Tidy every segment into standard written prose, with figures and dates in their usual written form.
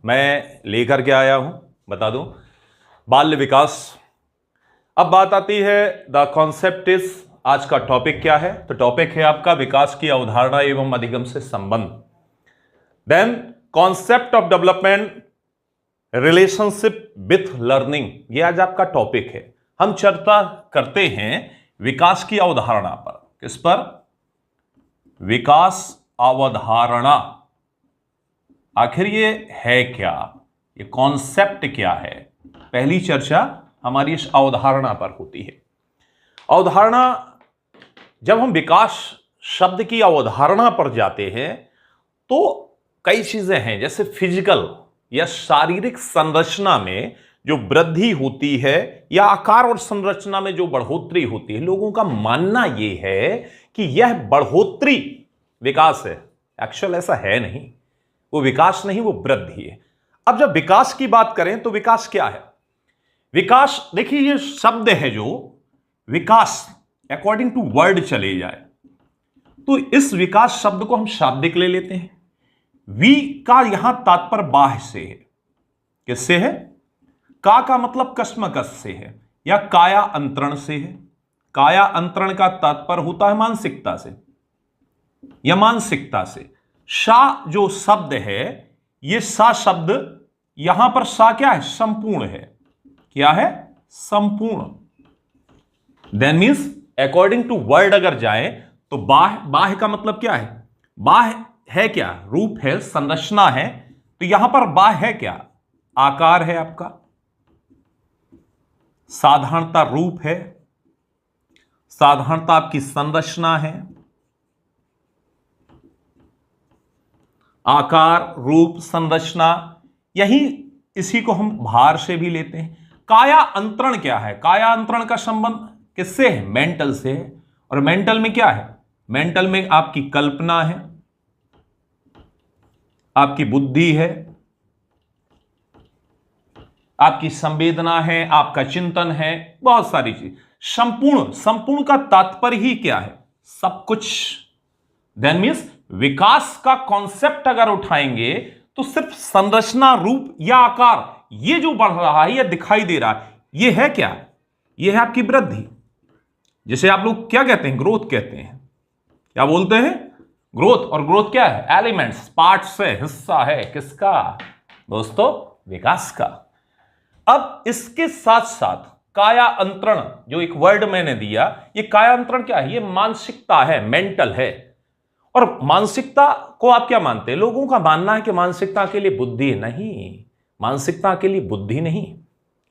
मैं लेकर के आया हूं, बता दूं, बाल्य विकास। अब बात आती है द कॉन्सेप्ट इज, आज का टॉपिक क्या है? तो टॉपिक है आपका विकास की अवधारणा एवं अधिगम से संबंध। Then concept of development relationship with learning, ये आज आपका टॉपिक है। हम चर्चा करते हैं विकास की अवधारणा पर। किस पर? विकास अवधारणा। आखिर ये है क्या, ये कॉन्सेप्ट क्या है? पहली चर्चा हमारी इस अवधारणा पर होती है। अवधारणा, जब हम विकास शब्द की अवधारणा पर जाते हैं तो कई चीजें हैं, जैसे फिजिकल या शारीरिक संरचना में जो वृद्धि होती है या आकार और संरचना में जो बढ़ोतरी होती है। लोगों का मानना यह है कि यह बढ़ोतरी विकास है। एक्चुअल ऐसा है नहीं, वो विकास नहीं, वो वृद्धि है। अब जब विकास की बात करें तो विकास क्या है? विकास, देखिए ये शब्द है जो विकास, अकॉर्डिंग टू वर्ड चले जाए तो इस विकास शब्द को हम शाब्दिक ले लेते हैं। वी का यहां तात्पर्य बाह्य से है। किससे है? का मतलब कश्मकश से है या काया अंतरण से है। काया अंतरण का तात्पर्य होता है मानसिकता से या मानसिकता से। सा जो शब्द है, ये सा शब्द यहां पर सा क्या है? संपूर्ण है। क्या है? संपूर्ण। Then means according to word अगर जाए तो बाह्य, बाह्य का मतलब क्या है? बाह्य है क्या? रूप है, संरचना है। तो यहां पर बाह्य है क्या? आकार है आपका, साधारणता रूप है, साधारणता आपकी संरचना है, आकार रूप संरचना। यही इसी को हम भार से भी लेते हैं। काया अंतरण क्या है? काया अंतरण का संबंध किससे है? मेंटल से है। और मेंटल में क्या है? मेंटल में आपकी कल्पना है, आपकी बुद्धि है, आपकी संवेदना है, आपका चिंतन है, बहुत सारी चीज। संपूर्ण, संपूर्ण का तात्पर्य ही क्या है? सब कुछ। देन मीन्स विकास का कॉन्सेप्ट अगर उठाएंगे तो सिर्फ संरचना रूप या आकार ये जो बढ़ रहा है या दिखाई दे रहा है, ये है क्या? ये है आपकी वृद्धि, जिसे आप लोग क्या कहते हैं? ग्रोथ कहते हैं। क्या बोलते हैं? ग्रोथ। और ग्रोथ क्या है? एलिमेंट्स, पार्ट्स है, हिस्सा है। किसका दोस्तों? विकास का। अब इसके साथ साथ काया अंतरण जो एक वर्ड मैंने दिया, ये काया अंतरण क्या है? ये मानसिकता है, मेंटल है। और मानसिकता को आप क्या मानते हैं? लोगों का मानना है कि मानसिकता के लिए बुद्धि नहीं, मानसिकता के लिए बुद्धि नहीं,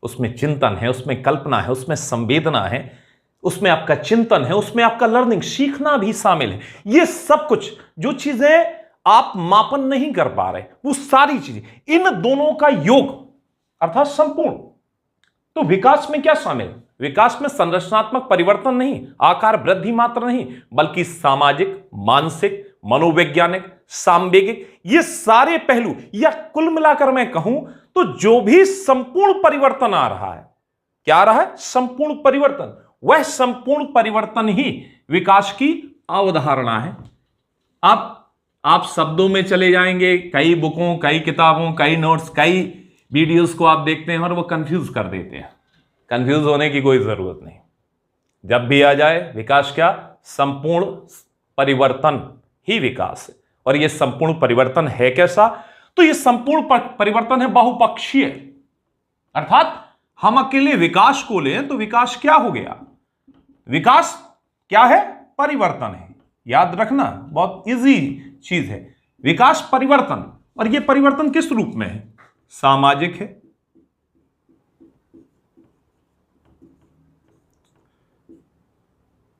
उसमें चिंतन है, उसमें कल्पना है, उसमें संवेदना है, उसमें आपका चिंतन है, उसमें आपका लर्निंग, सीखना भी शामिल है। ये सब कुछ जो चीजें आप मापन नहीं कर पा रहे, वो सारी चीजें, इन दोनों का योग अर्थात संपूर्ण। तो विकास में क्या शामिल? विकास में संरचनात्मक परिवर्तन नहीं, आकार वृद्धि मात्र नहीं, बल्कि सामाजिक, मानसिक, मनोवैज्ञानिक, सांवेगिक, ये सारे पहलू, या कुल मिलाकर मैं कहूं तो जो भी संपूर्ण परिवर्तन आ रहा है, क्या आ रहा है? संपूर्ण परिवर्तन। वह संपूर्ण परिवर्तन ही विकास की अवधारणा है। आप शब्दों में चले जाएंगे, कई बुकों, कई किताबों, कई नोट्स, कई वीडियोस को आप देखते हैं और वो कंफ्यूज कर देते हैं। कंफ्यूज होने की कोई जरूरत नहीं। जब भी आ जाए विकास क्या? संपूर्ण परिवर्तन ही विकास है। और यह संपूर्ण परिवर्तन है कैसा? तो यह संपूर्ण परिवर्तन है बहुपक्षीय। अर्थात हम अकेले विकास को लें तो विकास क्या हो गया? विकास क्या है? परिवर्तन है। याद रखना, बहुत इजी चीज है। विकास परिवर्तन। और यह परिवर्तन किस रूप में है? सामाजिक है,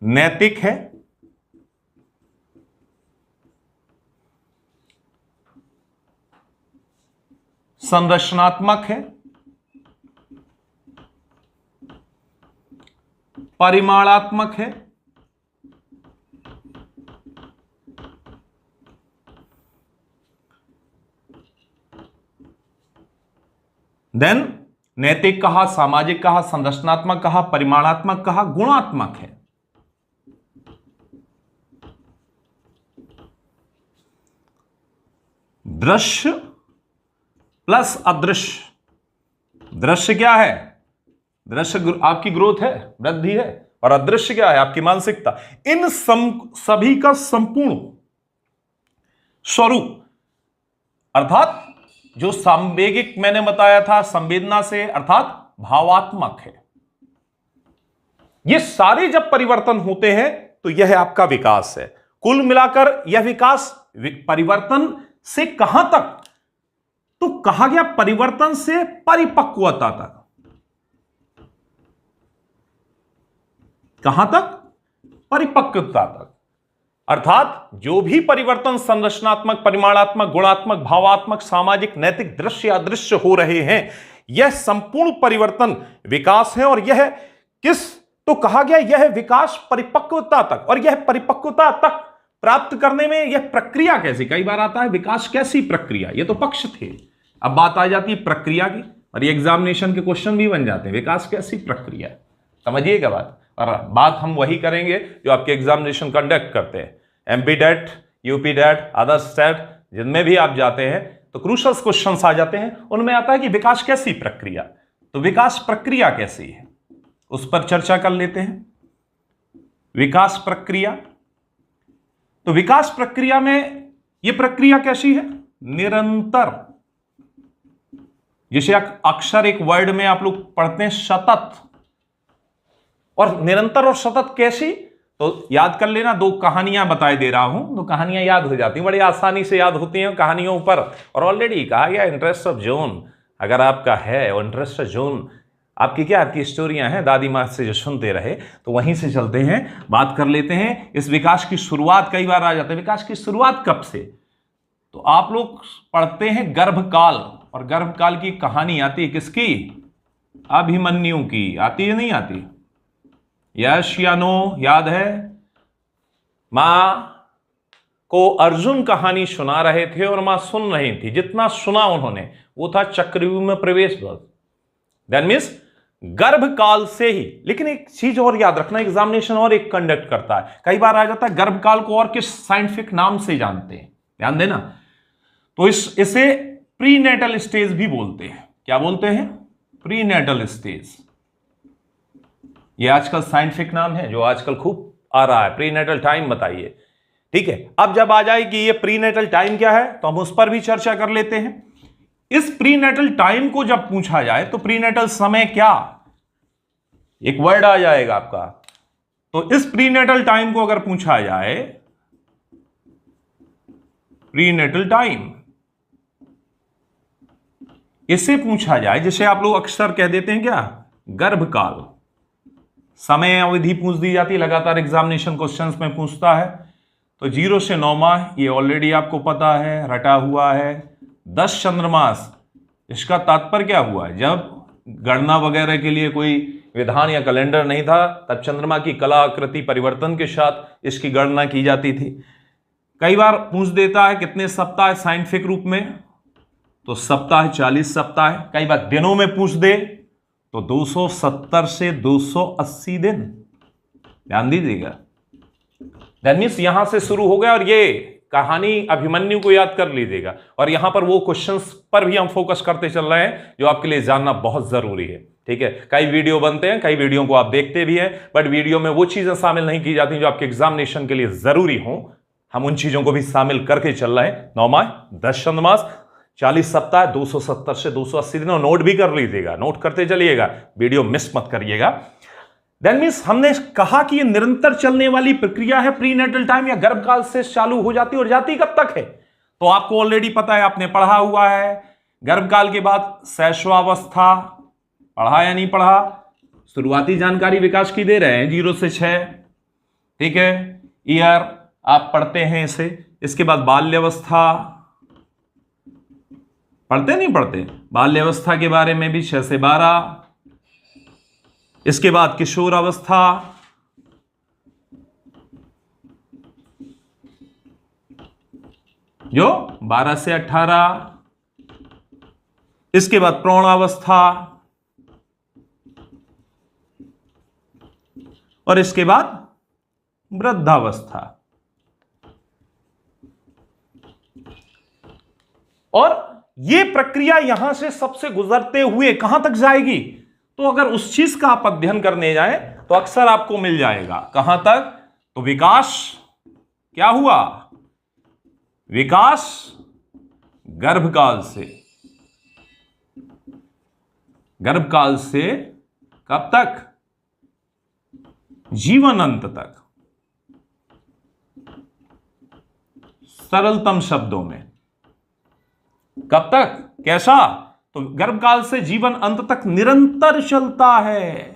नैतिक है, संरचनात्मक है, परिमाणात्मक है, देन नैतिक कहा, सामाजिक कहा, संरचनात्मक कहा, परिमाणात्मक कहा, गुणात्मक है। दृश्य, प्लस अदृश्य। दृश्य क्या है? दृश्य आपकी ग्रोथ है, वृद्धि है, और अदृश्य क्या है? आपकी मानसिकता। इन सभी का संपूर्ण स्वरूप, अर्थात जो सांवेगिक मैंने बताया था संवेदना से, अर्थात भावात्मक है। ये सारे जब परिवर्तन होते हैं तो यह आपका विकास है। कुल मिलाकर यह विकास परिवर्तन से कहां तक? तो कहा गया परिवर्तन से परिपक्वता तक। कहां तक? परिपक्वता तक। अर्थात जो भी परिवर्तन संरचनात्मक, परिमाणात्मक, गुणात्मक, भावात्मक, सामाजिक, नैतिक, दृश्य अदृश्य हो रहे हैं, यह संपूर्ण परिवर्तन विकास है। और यह किस? तो कहा गया यह विकास परिपक्वता तक। और यह परिपक्वता तक प्राप्त करने में यह प्रक्रिया कैसी? कई बार आता है विकास कैसी प्रक्रिया, ये तो पक्ष थे। अब बात आ जाती है प्रक्रिया की, और ये एग्जामिनेशन के क्वेश्चन भी बन जाते हैं। विकास कैसी प्रक्रिया, समझिएगा बात। और बात हम वही करेंगे जो आपके एग्जामिनेशन कंडक्ट करते हैं, MP date, UP date, other state, जिनमें भी आप जाते हैं तो क्रूशल क्वेश्चंस आ जाते हैं। उनमें आता है कि विकास कैसी प्रक्रिया। तो विकास प्रक्रिया कैसी है उस पर चर्चा कर लेते हैं। विकास प्रक्रिया, तो विकास प्रक्रिया में यह प्रक्रिया कैसी है? निरंतर। जिसे अक्सर एक वर्ड में आप लोग पढ़ते हैं सतत। और निरंतर और सतत कैसी? तो याद कर लेना, दो कहानियां बताए दे रहा हूं, तो कहानियां याद हो जाती हैं, बड़ी आसानी से याद होती हैं कहानियों पर। और ऑलरेडी कहा गया इंटरेस्ट ऑफ जोन अगर आपका है, और इंटरेस्ट ऑफ जोन आपकी क्या, आपकी स्टोरियां हैं दादी माँ से जो सुनते रहे, तो वहीं से चलते हैं, बात कर लेते हैं। इस विकास की शुरुआत कई बार आ जाते हैं, विकास की शुरुआत कब से? तो आप लोग पढ़ते हैं गर्भकाल, और गर्भकाल की कहानी आती है किसकी? अभिमन्यु की। आती है नहीं आती? यश या नो? याद है? मां को अर्जुन कहानी सुना रहे थे और मां सुन रही थी। जितना सुना उन्होंने वो था चक्रव्यूह में प्रवेश बस। दैट मीन्स गर्भकाल से ही। लेकिन एक चीज और याद रखना, एग्जामिनेशन और एक कंडक्ट करता है, कई बार आ जाता है गर्भकाल को और किस साइंटिफिक नाम से जानते हैं, ध्यान देना। तो इसे प्रीनेटल स्टेज भी बोलते हैं। क्या बोलते हैं? Prenatal stage. ये आजकल साइंटिफिक नाम है जो आजकल खूब आ रहा है। प्रीनेटल टाइम बताइए, ठीक है। अब जब आ जाए कि ये प्रीनेटल टाइम क्या है तो हम उस पर भी चर्चा कर लेते हैं। इस प्रीनेटल टाइम को जब पूछा जाए तो प्रीनेटल समय क्या, एक वर्ड आ जाएगा आपका। तो इस प्रीनेटल टाइम को अगर पूछा जाए, प्रीनेटल टाइम इसे पूछा जाए, जिसे आप लोग अक्सर कह देते हैं क्या, गर्भकाल। समय अवधि पूछ दी जाती है, लगातार एग्जामिनेशन क्वेश्चंस में पूछता है। तो 0 से 9 माह, ये ऑलरेडी आपको पता है, रटा हुआ है। 10 चंद्रमास, इसका तात्पर्य क्या हुआ? जब गणना वगैरह के लिए कोई विधान या कैलेंडर नहीं था, तब चंद्रमा की कला आकृति परिवर्तन के साथ इसकी गणना की जाती थी। कई बार पूछ देता है कितने सप्ताह साइंटिफिक रूप में, तो सप्ताह 40 सप्ताह। कई बार दिनों में पूछ दे तो 270 से 280 दिन, ध्यान दीजिएगा। दैट मीन्स यहां से शुरू हो गया, और ये कहानी अभिमन्यु को याद कर लीजिएगा। और यहां पर वो क्वेश्चंस पर भी हम फोकस करते चल रहे हैं जो आपके लिए जानना बहुत जरूरी है, ठीक है। कई वीडियो बनते हैं, कई वीडियो को आप देखते भी हैं, बट वीडियो में वो चीजें शामिल नहीं की जाती जो आपके एग्जामिनेशन के लिए जरूरी हो। हम उन चीजों को भी शामिल करके चल रहे हैं। 9 माह, 10 चंद्रमास, 40 सप्ताह, 270 से 280 दिन। नोट भी कर लीजिएगा, नोट करते चलिएगा, वीडियो मिस मत करिएगा। दैट मीन्स हमने कहा कि ये निरंतर चलने वाली प्रक्रिया है। प्रीनेटल टाइम या गर्भकाल से चालू हो जाती है, और जाती कब तक है तो आपको ऑलरेडी पता है, आपने पढ़ा हुआ है। गर्भकाल के बाद शैशवावस्था, पढ़ा या नहीं पढ़ा? शुरुआती जानकारी विकास की दे रहे हैं, 0 से 6, ठीक है, ईयर आप पढ़ते हैं इसे। इसके बाद बाल्यावस्था, पढ़ते नहीं पढ़ते? बाल्यावस्था के बारे में भी 6 से 12। इसके बाद किशोर अवस्था, जो 12 से 18। इसके बाद प्रौढ़ावस्था, और इसके बाद वृद्धावस्था। और ये प्रक्रिया यहां से सबसे गुजरते हुए कहां तक जाएगी? तो अगर उस चीज का आप अध्ययन करने जाएं तो अक्सर आपको मिल जाएगा। कहां तक? तो विकास क्या हुआ? विकास गर्भकाल से, गर्भकाल से कब तक? जीवन अंत तक। सरलतम शब्दों में कब तक? कैसा? तो गर्भकाल से जीवन अंत तक निरंतर चलता है।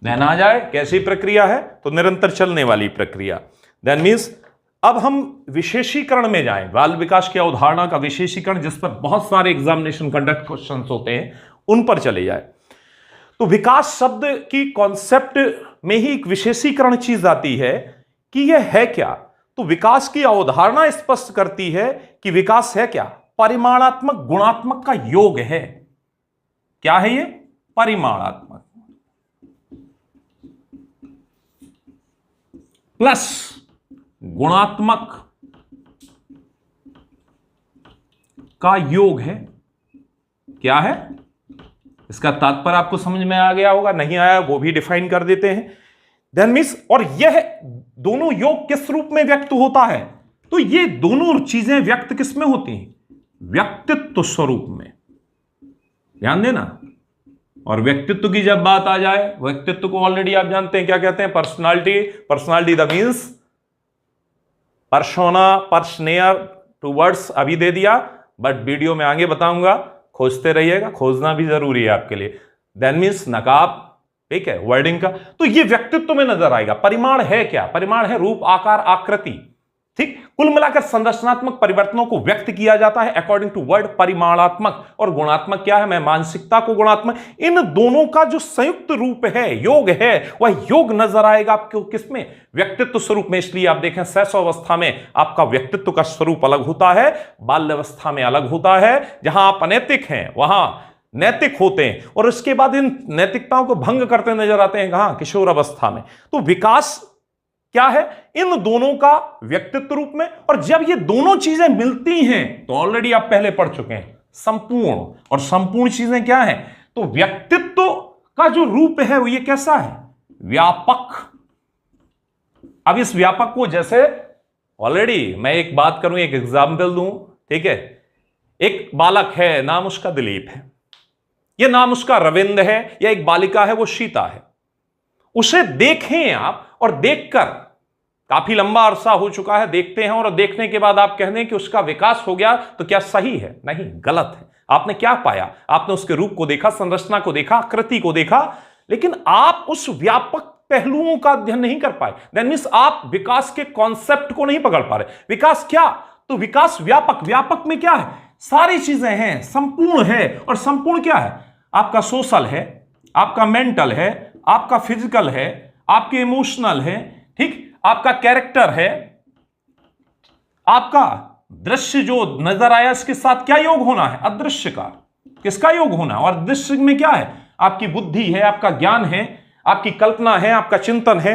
ध्यान आ जाए कैसी प्रक्रिया है? तो निरंतर चलने वाली प्रक्रिया। दैट मीन्स अब हम विशेषीकरण में जाएं, बाल विकास की अवधारणा का विशेषीकरण, जिस पर बहुत सारे एग्जामिनेशन कंडक्ट क्वेश्चंस होते हैं, उन पर चले जाए। तो विकास शब्द की कॉन्सेप्ट में ही एक विशेषीकरण चीज आती है कि यह है क्या। तो विकास की अवधारणा स्पष्ट करती है कि विकास है क्या? परिमाणात्मक गुणात्मक का योग है। क्या है ये? परिमाणात्मक प्लस गुणात्मक का योग है। क्या है? इसका तात्पर्य आपको समझ में आ गया होगा, नहीं आया वो भी डिफाइन कर देते हैं। देन मीन्स, और यह दोनों योग किस रूप में व्यक्त होता है? तो ये दोनों चीजें व्यक्त किस में होती हैं? व्यक्तित्व स्वरूप में। ध्यान देना। और व्यक्तित्व की जब बात आ जाए, व्यक्तित्व को ऑलरेडी आप जानते हैं क्या कहते हैं? Personality. Personality the means persona, personare, two words अभी दे दिया, बट वीडियो में आगे बताऊंगा, खोजते रहिएगा, खोजना भी जरूरी है आपके लिए। देन मीन्स नकाब, ठीक है, वर्डिंग का। तो ये व्यक्तित्व में नजर आएगा। परिमाण है क्या? परिमाण है रूप, आकार, आकृति। ठीक, कुल मिलाकर संरचनात्मक परिवर्तनों को व्यक्त किया जाता है अकॉर्डिंग टू वर्ड परिमाणात्मक। और गुणात्मक क्या है? मैं मानसिकता को गुणात्मक, इन दोनों का जो संयुक्त रूप है, योग है, वह योग नजर आएगा आपको किसमें? व्यक्तित्व स्वरूप में। इसलिए आप देखें शैशवावस्था में आपका व्यक्तित्व का स्वरूप अलग होता है, बाल्यावस्था में अलग होता है। जहां आप अनैतिक हैं वहां नैतिक होते हैं, और उसके बाद इन नैतिकताओं को भंग करते नजर आते हैं कहां? किशोर अवस्था में। तो विकास क्या है? इन दोनों का व्यक्तित्व रूप में। और जब ये दोनों चीजें मिलती हैं तो ऑलरेडी आप पहले पढ़ चुके हैं संपूर्ण। और संपूर्ण चीजें क्या है? तो व्यक्तित्व का जो रूप है वो ये कैसा है? व्यापक। अब इस व्यापक को, जैसे ऑलरेडी मैं एक बात करूं, एक एग्जाम्पल दूं, ठीक है। एक बालक है, नाम उसका दिलीप है, यह नाम उसका रविंद्र है, या एक बालिका है वो सीता है। उसे देखें आप, और देखकर काफी लंबा अरसा हो चुका है, देखते हैं, और देखने के बाद आप कह दें कि उसका विकास हो गया, तो क्या सही है? नहीं, गलत है। आपने क्या पाया? आपने उसके रूप को देखा, संरचना को देखा, आकृति को देखा, लेकिन आप उस व्यापक पहलुओं का अध्ययन नहीं कर पाए। दैट मीन्स आप विकास के कॉन्सेप्ट को नहीं पकड़ पा रहे। विकास क्या? तो विकास व्यापक। व्यापक में क्या है? सारी चीजें हैं, संपूर्ण है। और संपूर्ण क्या है? आपका सोशल है, आपका मेंटल है, आपका फिजिकल है, आपके इमोशनल है, ठीक, आपका कैरेक्टर है, आपका दृश्य जो नजर आया इसके साथ क्या योग होना है? अदृश्य का। किसका योग होना? और दृश्य में क्या है? आपकी बुद्धि है, आपका ज्ञान है, आपकी कल्पना है, आपका चिंतन है,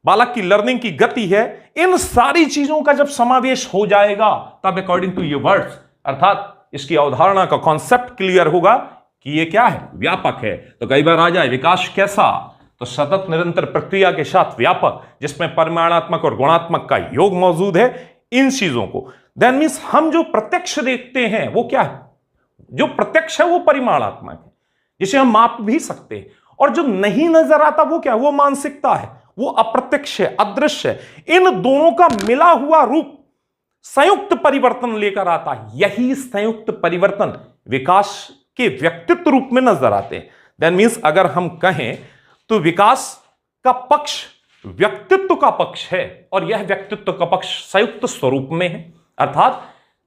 बालक की लर्निंग की गति है। इन सारी चीजों का जब समावेश हो जाएगा तब अकॉर्डिंग टू ये वर्ड्स, अर्थात इसकी अवधारणा का कॉन्सेप्ट क्लियर होगा कि ये क्या है? व्यापक है। तो कई बार आ जाए विकास कैसा? तो सतत निरंतर प्रक्रिया के साथ व्यापक, जिसमें परिमाणात्मक और गुणात्मक का योग मौजूद है। इन चीजों को दैट मीन्स हम जो प्रत्यक्ष देखते हैं वो क्या है? जो प्रत्यक्ष है वो परिमाणात्मक है, जिसे हम माप भी सकते हैं। और जो नहीं नजर आता वो क्या है? वो मानसिकता है, वो अप्रत्यक्ष है, अदृश्य है। इन दोनों का मिला हुआ रूप संयुक्त परिवर्तन लेकर आता है। यही संयुक्त परिवर्तन विकास के व्यक्तित्व रूप में नजर आते हैं। दैट मीन्स अगर हम कहें तो विकास का पक्ष व्यक्तित्व का पक्ष है, और यह व्यक्तित्व का पक्ष संयुक्त स्वरूप में है। अर्थात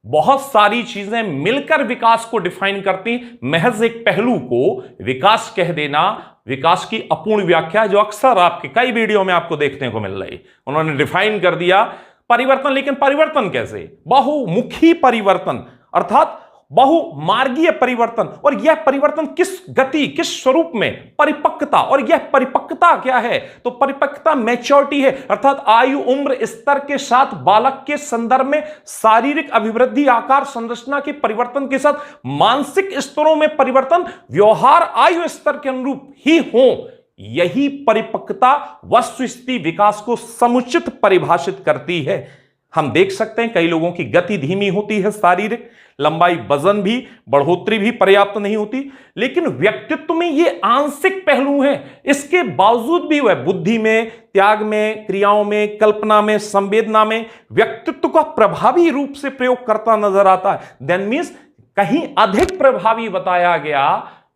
बहुत सारी चीजें मिलकर विकास को डिफाइन करती। महज एक पहलू को विकास कह देना विकास की अपूर्ण व्याख्या, जो अक्सर आपके कई वीडियो में आपको देखने को मिल रही। उन्होंने डिफाइन कर दिया परिवर्तन, लेकिन परिवर्तन कैसे? बहुमुखी परिवर्तन, अर्थात बहुमार्गीय परिवर्तन। और यह परिवर्तन किस गति, किस स्वरूप में? परिपक्वता। और यह परिपक्वता क्या है? तो परिपक्वता मैच्योरिटी है, अर्थात आयु उम्र स्तर के साथ बालक के संदर्भ में शारीरिक अभिवृद्धि, आकार संरचना के परिवर्तन के साथ मानसिक स्तरों में परिवर्तन व्यवहार आयु स्तर के अनुरूप ही हो। यही परिपक्वता वस्तुस्थिति विकास को समुचित परिभाषित करती है। हम देख सकते हैं कई लोगों की गति धीमी होती है, शारीरिक लंबाई, वजन भी, बढ़ोतरी भी पर्याप्त नहीं होती, लेकिन व्यक्तित्व में ये आंशिक पहलू हैं। इसके बावजूद भी वह बुद्धि में, त्याग में, क्रियाओं में, कल्पना में, संवेदना में व्यक्तित्व का प्रभावी रूप से प्रयोग करता नजर आता है। देन मीन्स कहीं अधिक प्रभावी बताया गया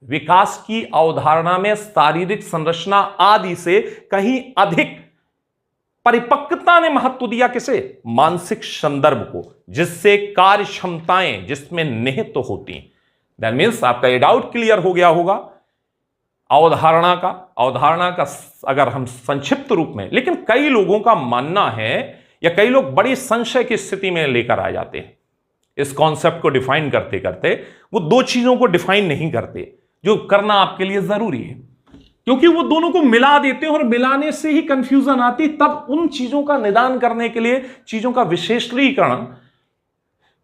विकास की अवधारणा में शारीरिक संरचना आदि से कहीं अधिक परिपक्वता ने महत्व दिया किसे? मानसिक संदर्भ को, जिससे कार्य क्षमताएं जिसमें निहित तो होती हैं। दैट मीन्स आपका ये डाउट क्लियर हो गया होगा अवधारणा का अगर हम संक्षिप्त रूप में। लेकिन कई लोगों का मानना है या कई लोग बड़ी संशय की स्थिति में लेकर आ जाते हैं इस कॉन्सेप्ट को डिफाइन करते करते। वो दो चीजों को डिफाइन नहीं करते जो करना आपके लिए जरूरी है, क्योंकि वो दोनों को मिला देते हैं और मिलाने से ही कंफ्यूजन आती। तब उन चीजों का निदान करने के लिए चीजों का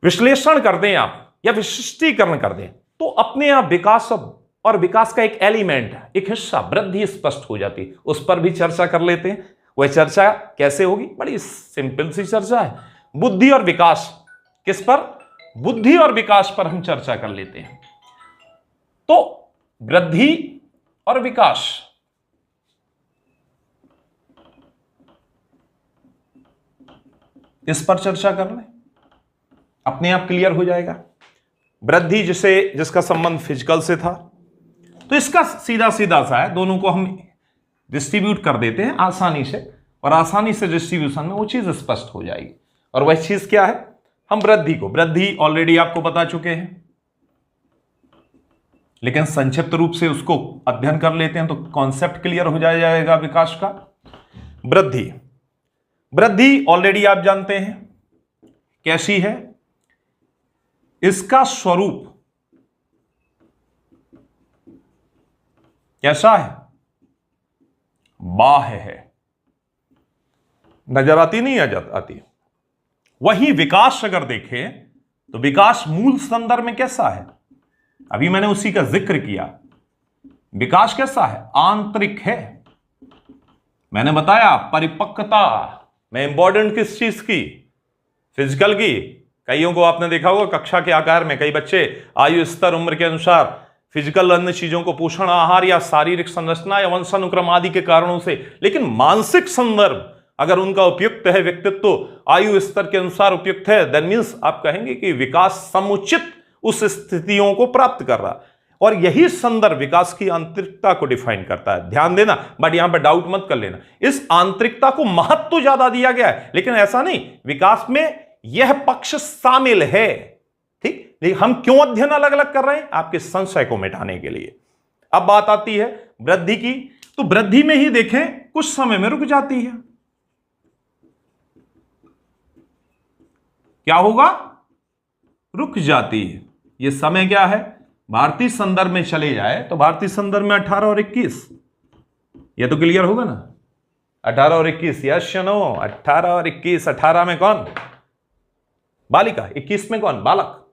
विश्लेषण कर दें आप या विशिष्टीकरण कर दें, तो अपने आप विकास और विकास का एक एलिमेंट, एक हिस्सा, वृद्धि स्पष्ट हो जाती। उस पर भी चर्चा कर लेते हैं। वह चर्चा कैसे होगी? बड़ी सिंपल सी चर्चा है। बुद्धि और विकास। किस पर? बुद्धि और विकास पर हम चर्चा कर लेते हैं। तो वृद्धि और विकास, इस पर चर्चा कर लें, अपने आप क्लियर हो जाएगा। वृद्धि जिसका संबंध फिजिकल से था, तो इसका सीधा सीधा सा है, दोनों को हम डिस्ट्रीब्यूट कर देते हैं आसानी से, और आसानी से डिस्ट्रीब्यूशन में वो चीज स्पष्ट हो जाएगी। और वह चीज क्या है? हम वृद्धि ऑलरेडी आपको बता चुके हैं, लेकिन संक्षिप्त रूप से उसको अध्ययन कर लेते हैं तो कॉन्सेप्ट क्लियर हो जाएगा विकास का। वृद्धि ऑलरेडी आप जानते हैं कैसी है। इसका स्वरूप कैसा है? बाह्य है, नजर आती नहीं आती। वही विकास अगर देखें तो विकास मूल संदर्भ में कैसा है? अभी मैंने उसी का जिक्र किया। विकास कैसा है? आंतरिक है। मैंने बताया परिपक्वता में इंपॉर्टेंट किस चीज की? फिजिकल की। कईयों को आपने देखा होगा कक्षा के आकार में कई बच्चे आयु स्तर उम्र के अनुसार फिजिकल अन्य चीजों को पोषण आहार या शारीरिक संरचना या वंशानुक्रम आदि के कारणों से, लेकिन मानसिक संदर्भ अगर उनका उपयुक्त है, व्यक्तित्व आयु स्तर के अनुसार उपयुक्त है, देन मीन्स आप कहेंगे कि विकास समुचित उस स्थितियों को प्राप्त कर रहा। और यही संदर्भ विकास की आंतरिकता को डिफाइन करता है। ध्यान देना, बट यहां पर डाउट मत कर लेना, इस आंतरिकता को महत्व तो ज्यादा दिया गया है, लेकिन ऐसा नहीं, विकास में यह पक्ष शामिल है। ठीक, लेकिन हम क्यों अध्ययन अलग अलग कर रहे हैं? आपके संशय को मिटाने के लिए। अब बात आती है वृद्धि की, तो वृद्धि में ही देखें कुछ समय में रुक जाती है। क्या होगा? रुक जाती है। यह समय क्या है? भारतीय संदर्भ में चले जाए तो भारतीय संदर्भ में 18 और 21, यह तो क्लियर होगा ना। 18 और 21, यस या नो? 18 और 21। 18 में कौन? बालिका। 21 में कौन? बालक।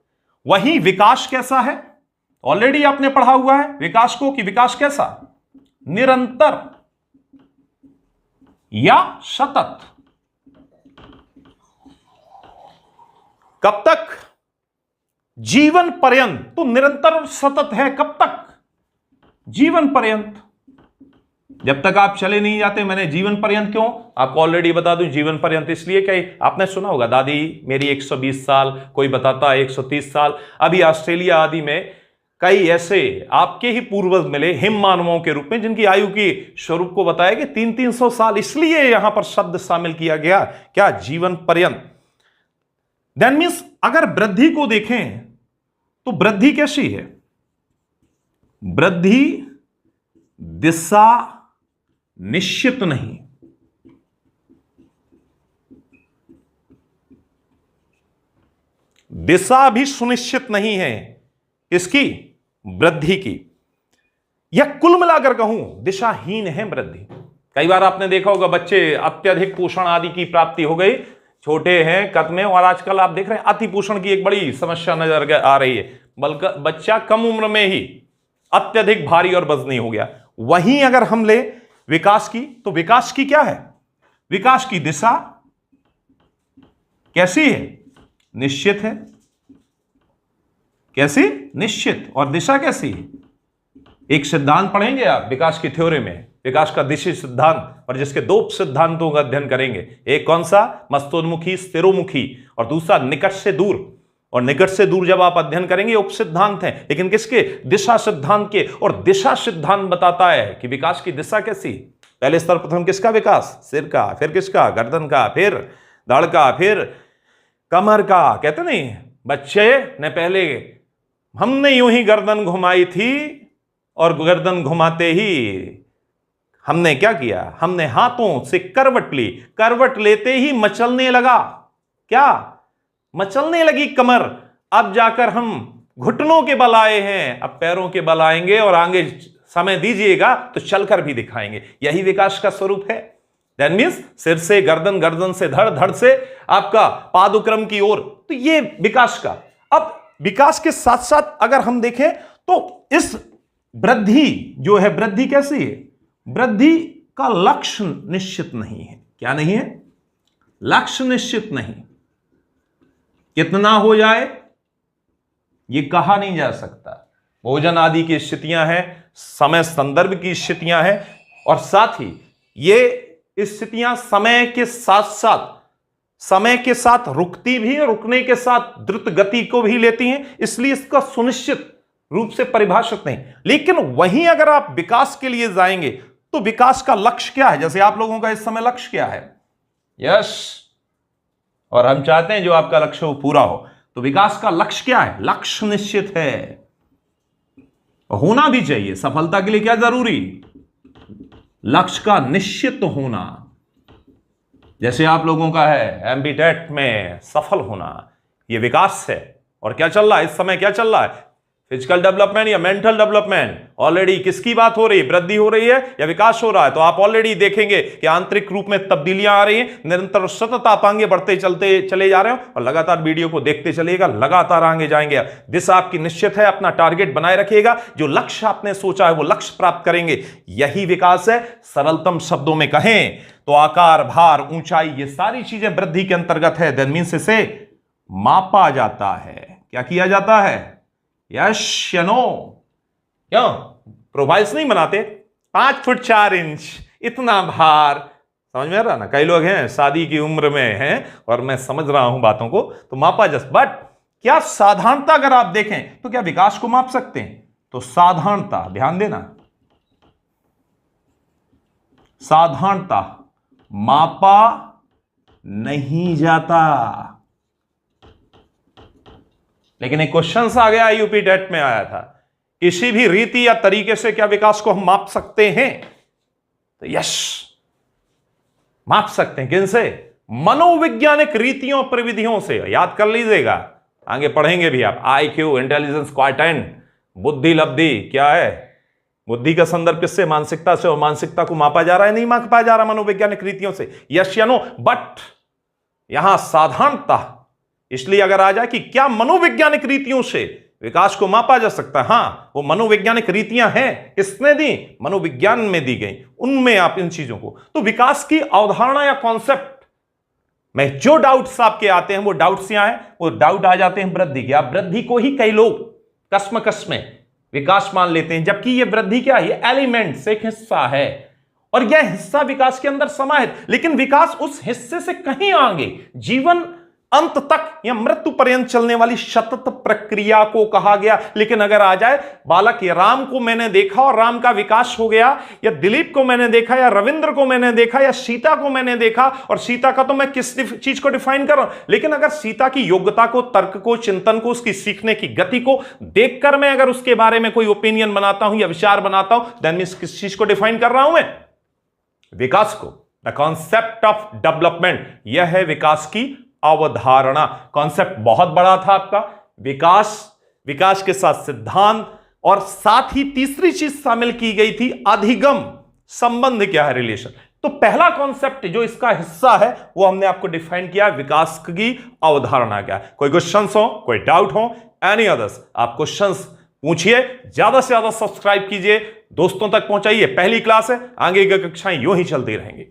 वही विकास कैसा है? ऑलरेडी आपने पढ़ा हुआ है विकास को, कि विकास कैसा? निरंतर या सतत। कब तक? जीवन पर्यंत। तो निरंतर और सतत है कब तक? जीवन पर्यंत। जब तक आप चले नहीं जाते। मैंने जीवन पर्यंत क्यों आपको ऑलरेडी बता दूं। जीवन पर्यंत इसलिए कि आपने सुना होगा दादी मेरी 120 साल, कोई बताता है 130 साल। अभी ऑस्ट्रेलिया आदि में कई ऐसे आपके ही पूर्वज मिले हिम मानवों के रूप में, जिनकी आयु की स्वरूप को बताया कि 300-300 साल, इसलिए यहां पर शब्द शामिल किया गया, क्या? जीवन पर्यंत। दैट मीन्स अगर वृद्धि को देखें तो वृद्धि कैसी है? वृद्धि दिशा निश्चित नहीं। दिशा भी सुनिश्चित नहीं है। किसकी? वृद्धि की। यह कुल मिलाकर कहूं दिशाहीन है वृद्धि। कई बार आपने देखा होगा बच्चे अत्यधिक पोषण आदि की प्राप्ति हो गई, छोटे हैं कद में, और आजकल आप देख रहे हैं अति पोषण की एक बड़ी समस्या नजर आ रही है, बल्कि बच्चा कम उम्र में ही अत्यधिक भारी और वजनी हो गया। वहीं अगर हम ले विकास की, तो विकास की क्या है? विकास की दिशा कैसी है? निश्चित है। कैसी? निश्चित। और दिशा कैसी है? एक सिद्धांत पढ़ेंगे आप विकास की थ्योरी में, विकास का दिशा सिद्धांत, और जिसके दो सिद्धांतों का अध्ययन करेंगे। एक कौन सा? मस्तोन्मुखी स्थिरोमुखी, और दूसरा निकट से दूर। और निकट से दूर जब आप अध्ययन करेंगे उप सिद्धांत हैं, लेकिन किसके? दिशा सिद्धांत के। और दिशा सिद्धांत बताता है कि विकास की दिशा कैसी। पहले स्तर प्रथम किसका विकास? सिर का, फिर किसका? गर्दन का, फिर धड़ का, फिर कमर का। कहते नहीं बच्चे ने पहले हमने यूं ही गर्दन घुमाई थी, और गर्दन घुमाते ही हमने क्या किया? हमने हाथों से करवट ली, करवट लेते ही मचलने लगा। क्या? मचलने लगी कमर। अब जाकर हम घुटनों के बल आए हैं, अब पैरों के बल आएंगे, और आगे समय दीजिएगा तो चलकर भी दिखाएंगे। यही विकास का स्वरूप है। दैट मीन्स सिर से गर्दन, गर्दन से धड़, धड़ से आपका पादुक्रम की ओर। तो ये विकास का। अब विकास के साथ साथ अगर हम देखें तो इस वृद्धि जो है, वृद्धि कैसी है? वृद्धि का लक्ष्य निश्चित नहीं है। क्या नहीं है? लक्ष्य निश्चित नहीं। कितना हो जाए यह कहा नहीं जा सकता। भोजन आदि की स्थितियां हैं, समय संदर्भ की स्थितियां हैं, और साथ ही ये स्थितियां समय के साथ रुकती भी है, रुकने के साथ द्रुत गति को भी लेती हैं। इसलिए इसका सुनिश्चित रूप से परिभाषित नहीं। लेकिन वहीं अगर आप विकास के लिए जाएंगे तो विकास का लक्ष्य क्या है? जैसे आप लोगों का इस समय लक्ष्य क्या है? यस, और हम चाहते हैं जो आपका लक्ष्य हो पूरा हो। तो विकास का लक्ष्य क्या है? लक्ष्य निश्चित है, होना भी चाहिए। सफलता के लिए क्या जरूरी? लक्ष्य का निश्चित होना। जैसे आप लोगों का है एमबीटेट में सफल होना, यह विकास है। और क्या चल रहा है इस समय? क्या चल रहा है? फिजिकल डेवलपमेंट या मेंटल डेवलपमेंट? ऑलरेडी किसकी बात हो रही है? वृद्धि हो रही है या विकास हो रहा है? तो आप ऑलरेडी देखेंगे कि आंतरिक रूप में तब्दीलियां आ रही हैं, निरंतर सतत आप आगे बढ़ते चलते चले जा रहे हो, और लगातार वीडियो को देखते चलिएगा, लगातार आगे जाएंगे। दिशा आपकी निश्चित है, अपना टारगेट बनाए रखिएगा, जो लक्ष्य आपने सोचा है वो लक्ष्य प्राप्त करेंगे। यही विकास है। सरलतम शब्दों में कहें तो आकार, भार, ऊंचाई, ये सारी चीजें वृद्धि के अंतर्गत है। दैट मींस इसे मापा जाता है। क्या किया जाता है? यस या नो? क्यों प्रोफाइल्स नहीं बनाते? 5 फुट 4 इंच, इतना भार। समझ में आ रहा ना? कई लोग हैं शादी की उम्र में हैं, और मैं समझ रहा हूं बातों को, तो मापा जस्ट। बट क्या साधारणता अगर आप देखें तो क्या विकास को माप सकते हैं? तो साधारणता, ध्यान देना, साधारणता मापा नहीं जाता। लेकिन एक क्वेश्चन आ गया, यूपी टेट में आया था, किसी भी रीति या तरीके से क्या विकास को हम माप सकते हैं? तो यस, माप सकते हैं। किन से? मनोवैज्ञानिक रीतियों प्रविधियों से। याद कर लीजिएगा, आगे पढ़ेंगे भी आप। IQ, इंटेलिजेंस क्वार्टाइंट, बुद्धि लब्धि क्या है? बुद्धि का संदर्भ किससे? मानसिकता से। और मानसिकता को मापा जा रहा है? नहीं मापा जा रहा मनोवैज्ञानिक रीतियों से। यस या नो? बट यहां साधारणता इसलिए अगर आ जाए कि क्या मनोवैज्ञानिक रीतियों से विकास को मापा जा सकता है? हां, वो मनोवैज्ञानिक रीतियां हैं। किसने दी? मनोविज्ञान में दी गई। उनमें आप इन चीजों को, तो विकास की अवधारणा या कॉन्सेप्ट में जो डाउट्स आपके आते हैं, वो डाउट्स यहां हैं। वो डाउट आ जाते हैं वृद्धि के। आप वृद्धि को ही कई लोग कसम में विकास मान लेते हैं, जबकि ये वृद्धि क्या है? ये एलिमेंट्स, एक हिस्सा है, और यह हिस्सा विकास के अंदर समाहित। लेकिन विकास उस हिस्से से कहीं आगे जीवन अंत तक या मृत्यु पर्यंत चलने वाली सतत प्रक्रिया को कहा गया। लेकिन अगर आ जाए बालक, या राम को मैंने देखा और राम का विकास हो गया, या दिलीप को मैंने देखा, या रविंद्र को मैंने देखा, या सीता को मैंने देखा, और सीता का तो मैं किस चीज को डिफाइन कर रहा हूं, लेकिन अगर सीता की योग्यता को, तर्क को, चिंतन को, उसकी सीखने की गति को देखकर मैं अगर उसके बारे में कोई ओपिनियन बनाता हूं या विचार बनाता हूं, देन मींस किस चीज को डिफाइन कर रहा हूं मैं? विकास को। द कॉन्सेप्ट ऑफ डेवलपमेंट, यह है विकास की अवधारणा। कॉन्सेप्ट बहुत बड़ा था आपका, विकास के साथ सिद्धांत, और साथ ही तीसरी चीज शामिल की गई थी अधिगम। संबंध क्या है, रिलेशन। तो पहला कॉन्सेप्ट जो इसका हिस्सा है वो हमने आपको डिफाइन किया, विकास की अवधारणा क्या है। कोई क्वेश्चंस हो, कोई डाउट हो, एनी अदर्स, आप क्वेश्चंस पूछिए, ज्यादा से ज्यादा सब्सक्राइब कीजिए, दोस्तों तक पहुंचाइए। पहली क्लास है, आगे की कक्षाएं यूं ही चलती रहेंगी।